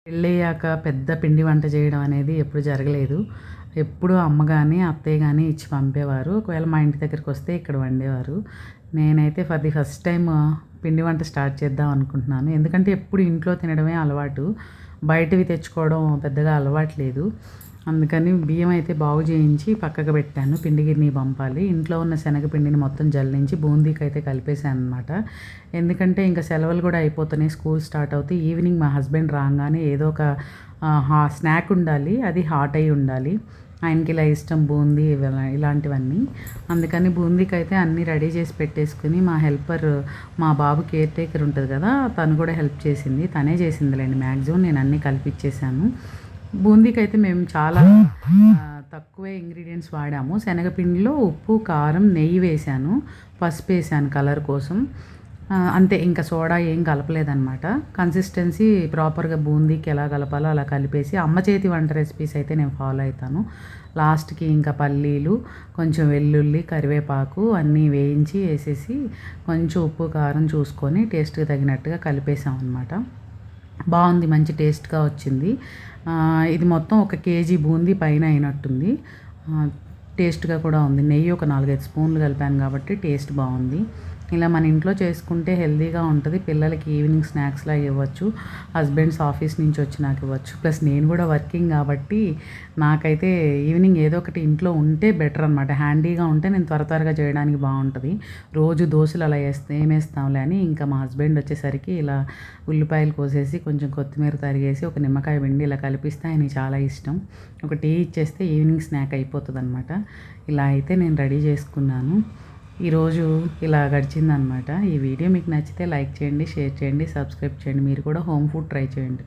పెళ్ళయ్యాక పెద్ద పిండి వంట చేయడం అనేది ఎప్పుడు జరగలేదు. ఎప్పుడూ అమ్మ గాని, అత్తయ్య గాని ఇచ్చి పంపేవారు. ఒకవేళ మా ఇంటి దగ్గరికొస్తే ఇక్కడ వండేవారు. నేనైతే ఫర్ ది ఫస్ట్ టైమ్ పిండి వంట స్టార్ట్ చేద్దాం అనుకుంటున్నాను. ఎందుకంటే ఎప్పుడు ఇంట్లో తినడమే అలవాటు. బయటవి తెచ్చుకోవడం పెద్దగా అలవాటు లేదు. అందుకని బియ్యం అయితే బాగు చేయించి పక్కకు పెట్టాను. పిండి గిన్నె పంపాలి. ఇంట్లో ఉన్న శనగపిండిని మొత్తం జల్లించి బూందీకైతే కలిపేసాను అనమాట. ఎందుకంటే ఇంకా సెలవులు కూడా అయిపోతున్నాయి. స్కూల్ స్టార్ట్ అవుతాయి. ఈవినింగ్ మా హస్బెండ్ రాగానే ఏదో ఒక స్నాక్ ఉండాలి. అది హాట్ అయి ఉండాలి. ఆయనకి ఇలా ఇష్టం బూందీ ఇలాంటివన్నీ. అందుకని బూందీకైతే అన్నీ రెడీ చేసి పెట్టేసుకుని మా హెల్పర్, మా బాబు కేర్ టేకర్ ఉంటుంది కదా, తను కూడా హెల్ప్ చేసింది. తనే చేసిందిలేండి మ్యాక్సిమం. నేను అన్నీ కలిపిచ్చేసాను. బూందీకైతే మేము చాలా తక్కువే ఇంగ్రీడియంట్స్ వాడాము. శనగపిండిలో ఉప్పు, కారం, నెయ్యి వేసాను, పసుపు వేసాను కలర్ కోసం. అంతే, ఇంకా సోడా ఏం కలపలేదన్నమాట. కన్సిస్టెన్సీ ప్రాపర్గా బూందీకి ఎలా కలపాలో అలా కలిపేసి, అమ్మ చేతి వంట రెసిపీస్ అయితే నేను ఫాలో అవుతాను. లాస్ట్కి ఇంకా పల్లీలు, కొంచెం వెల్లుల్లి, కరివేపాకు అన్నీ వేయించి వేసేసి కొంచెం ఉప్పు కారం చూసుకొని టేస్ట్కి తగినట్టుగా కలిపేసాం అనమాట. బాగుంది, మంచి టేస్ట్గా వచ్చింది. ఇది మొత్తం 1 కేజీ బూందీ పైన అయినట్టుంది. టేస్ట్గా కూడా ఉంది. నెయ్యి ఒక 4-5 స్పూన్లు కలిపాను కాబట్టి టేస్ట్ బాగుంది. ఇలా మన ఇంట్లో చేసుకుంటే హెల్తీగా ఉంటుంది. పిల్లలకి ఈవినింగ్ స్నాక్స్లా ఇవ్వచ్చు. హస్బెండ్స్ ఆఫీస్ నుంచి వచ్చినాక ఇవ్వచ్చు. ప్లస్ నేను కూడా వర్కింగ్ కాబట్టి నాకైతే ఈవినింగ్ ఏదో ఒకటి ఇంట్లో ఉంటే బెటర్ అనమాట. హ్యాండీగా ఉంటే నేను త్వరగా చేయడానికి బాగుంటుంది. రోజు దోశలు అలా ఏమేస్తాంలే అని ఇంకా మా హస్బెండ్ వచ్చేసరికి ఇలా ఉల్లిపాయలు కోసేసి కొంచెం కొత్తిమీర తరిగేసి ఒక నిమ్మకాయ పిండి ఇలా కలిపిస్తే ఆయనకి చాలా ఇష్టం. ఒక టీ ఇచ్చేస్తే ఈవినింగ్ స్నాక్ అయిపోతుంది అనమాట. ఇలా అయితే నేను రెడీ చేసుకున్నాను. ఈరోజు ఇలా గడిచిందనమాట. ఈ వీడియో మీకు నచ్చితే లైక్ చేయండి, షేర్ చేయండి, సబ్స్క్రైబ్ చేయండి. మీరు కూడా హోమ్ ఫుడ్ ట్రై చేయండి.